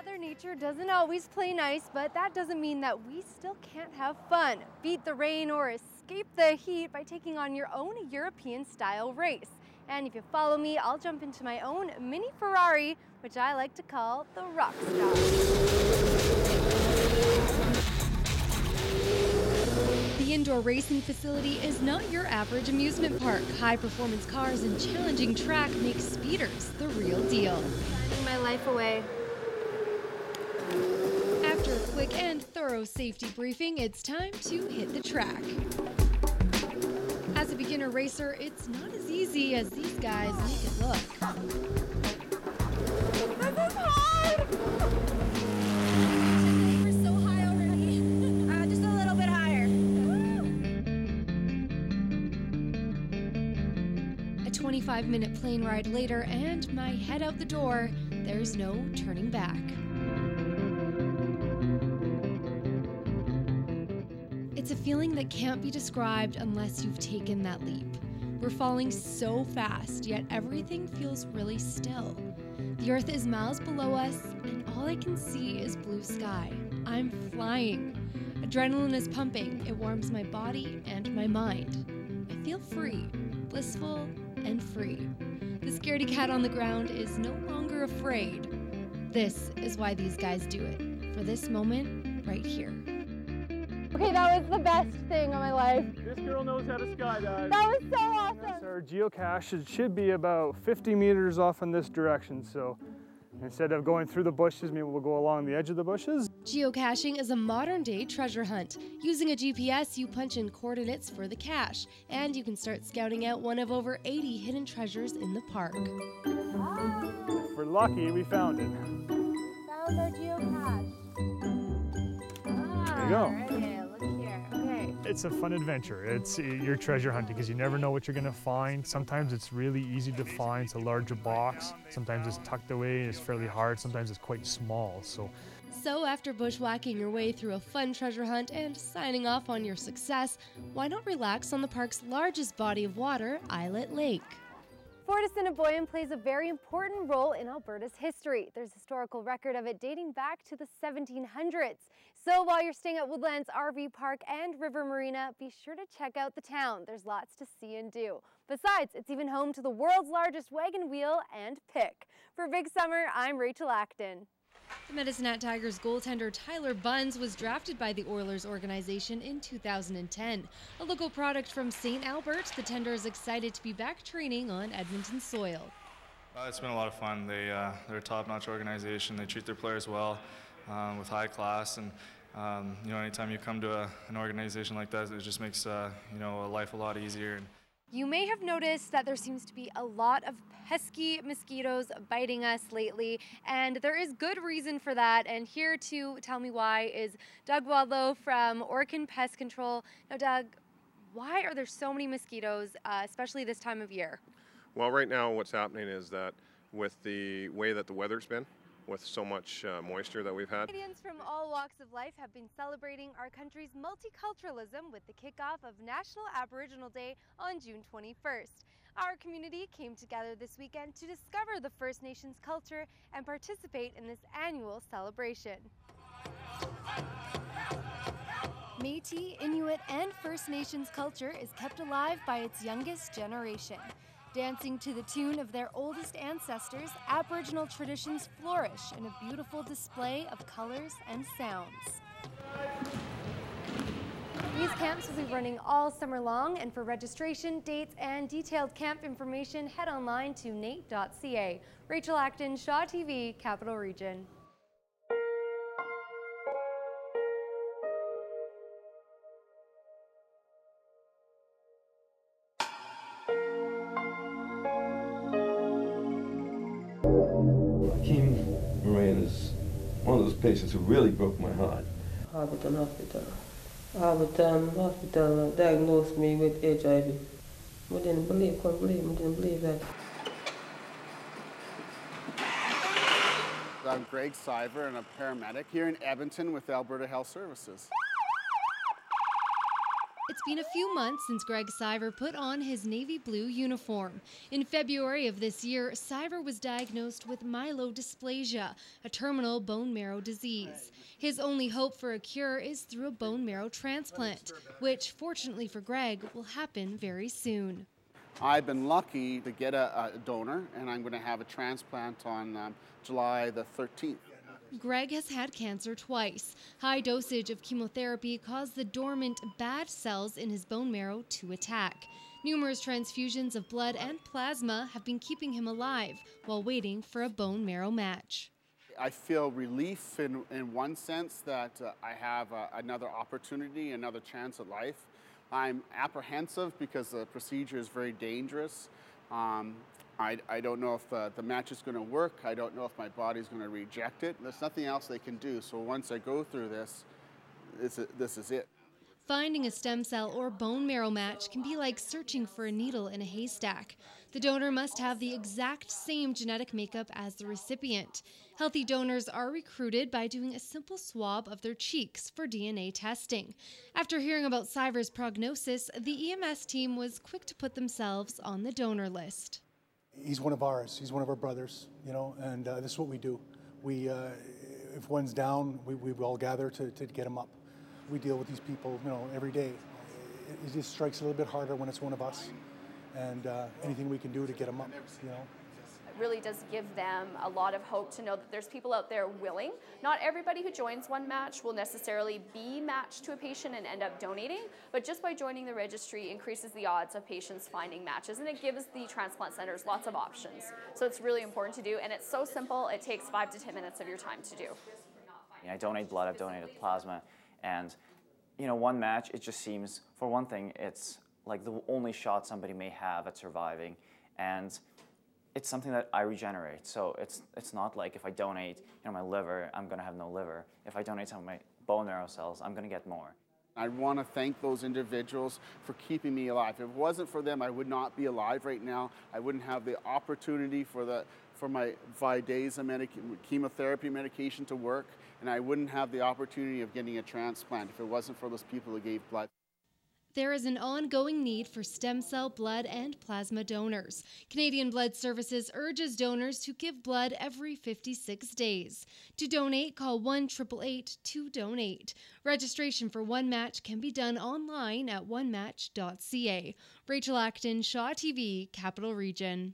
Mother Nature doesn't always play nice, but that doesn't mean that we still can't have fun. Beat the rain or escape the heat by taking on your own European-style race. And if you follow me, I'll jump into my own mini Ferrari, which I like to call the Rockstar. The indoor racing facility is not your average amusement park. High-performance cars and challenging track make speeders the real deal. Signing my life away. After a quick and thorough safety briefing, it's time to hit the track. As a beginner racer, it's not as easy as these guys make it look. This is hard! We're so high already. Just a little bit higher. A 25-minute plane ride later, and my head out the door, there's no turning back. It's a feeling that can't be described unless you've taken that leap. We're falling so fast, yet everything feels really still. The earth is miles below us, and all I can see is blue sky. I'm flying. Adrenaline is pumping. It warms my body and my mind. I feel free, blissful and free. The scaredy cat on the ground is no longer afraid. This is why these guys do it, for this moment right here. Okay, that was the best thing of my life. This girl knows how to skydive. That was so awesome. That's our geocache. It should be about 50 meters off in this direction. So instead of going through the bushes, maybe we'll go along the edge of the bushes. Geocaching is a modern-day treasure hunt. Using a GPS, you punch in coordinates for the cache, and you can start scouting out one of over 80 hidden treasures in the park. If we're lucky, we found it. Found our geocache. There you go. Okay, look here. Okay. It's a fun adventure. It's your treasure hunting because you never know what you're going to find. Sometimes it's really easy to find. It's a larger box. Sometimes it's tucked away and it's fairly hard. Sometimes it's quite small. So after bushwhacking your way through a fun treasure hunt and signing off on your success, why not relax on the park's largest body of water, Islet Lake? Fort Assiniboine plays a very important role in Alberta's history. There's historical record of it dating back to the 1700s. So while you're staying at Woodlands RV Park and River Marina, be sure to check out the town. There's lots to see and do. Besides, it's even home to the world's largest wagon wheel and pick. For Big Summer, I'm Rachel Acton. The Medicine Hat Tigers goaltender Tyler Bunz was drafted by the Oilers organization in 2010. A local product from St. Albert, the Tender is excited to be back training on Edmonton soil. It's been a lot of fun. They're a top-notch organization. They treat their players well, with high class, and anytime you come to an organization like that, it just makes life a lot easier. You may have noticed that there seems to be a lot of pesky mosquitoes biting us lately, and there is good reason for that. And here to tell me why is Doug Wadlow from Orkin Pest Control. Now, Doug, why are there so many mosquitoes, especially this time of year? Well, right now what's happening is that with the way that the weather's been, with so much moisture that we've had. Canadians from all walks of life have been celebrating our country's multiculturalism with the kickoff of National Aboriginal Day on June 21st. Our community came together this weekend to discover the First Nations culture and participate in this annual celebration. Métis, Inuit, and First Nations culture is kept alive by its youngest generation. Dancing to the tune of their oldest ancestors, Aboriginal traditions flourish in a beautiful display of colors and sounds. These camps will be running all summer long, and for registration, dates, and detailed camp information, head online to nate.ca. Rachel Acton, Shaw TV, Capital Region. Moran is one of those patients who really broke my heart. Hospital. Hospital diagnosed me with HIV. We couldn't believe that. I'm Greg Siver, and I'm a paramedic here in Edmonton with Alberta Health Services. It's been a few months since Greg Siver put on his navy blue uniform. In February of this year, Siver was diagnosed with myelodysplasia, a terminal bone marrow disease. His only hope for a cure is through a bone marrow transplant, which, fortunately for Greg, will happen very soon. I've been lucky to get a donor, and I'm going to have a transplant on July the 13th. Greg has had cancer twice. High dosage of chemotherapy caused the dormant bad cells in his bone marrow to attack. Numerous transfusions of blood and plasma have been keeping him alive while waiting for a bone marrow match. I feel relief in one sense that I have another opportunity, another chance at life. I'm apprehensive because the procedure is very dangerous. I don't know if the match is going to work. I don't know if my body's going to reject it. There's nothing else they can do. So once I go through this is it. Finding a stem cell or bone marrow match can be like searching for a needle in a haystack. The donor must have the exact same genetic makeup as the recipient. Healthy donors are recruited by doing a simple swab of their cheeks for DNA testing. After hearing about Siver's prognosis, the EMS team was quick to put themselves on the donor list. He's one of ours. He's one of our brothers, and this is what we do. If one's down, we all gather to get him up. We deal with these people, every day. It just strikes a little bit harder when it's one of us, and anything we can do to get him up, It really does give them a lot of hope to know that there's people out there willing. Not everybody who joins one match will necessarily be matched to a patient and end up donating, but just by joining the registry increases the odds of patients finding matches, and it gives the transplant centers lots of options. So it's really important to do, and it's so simple, it takes 5 to 10 minutes of your time to do. I donate blood, I've donated plasma, and one match, it just seems, for one thing, it's like the only shot somebody may have at surviving, and it's something that I regenerate. So it's not like if I donate my liver, I'm going to have no liver. If I donate some of my bone marrow cells, I'm going to get more. I want to thank those individuals for keeping me alive. If it wasn't for them, I would not be alive right now. I wouldn't have the opportunity for my Vidasa chemotherapy medication to work, and I wouldn't have the opportunity of getting a transplant if it wasn't for those people who gave blood. There is an ongoing need for stem cell, blood, and plasma donors. Canadian Blood Services urges donors to give blood every 56 days. To donate, call 1-888-2DONATE. Registration for One Match can be done online at onematch.ca. Rachel Acton, Shaw TV, Capital Region.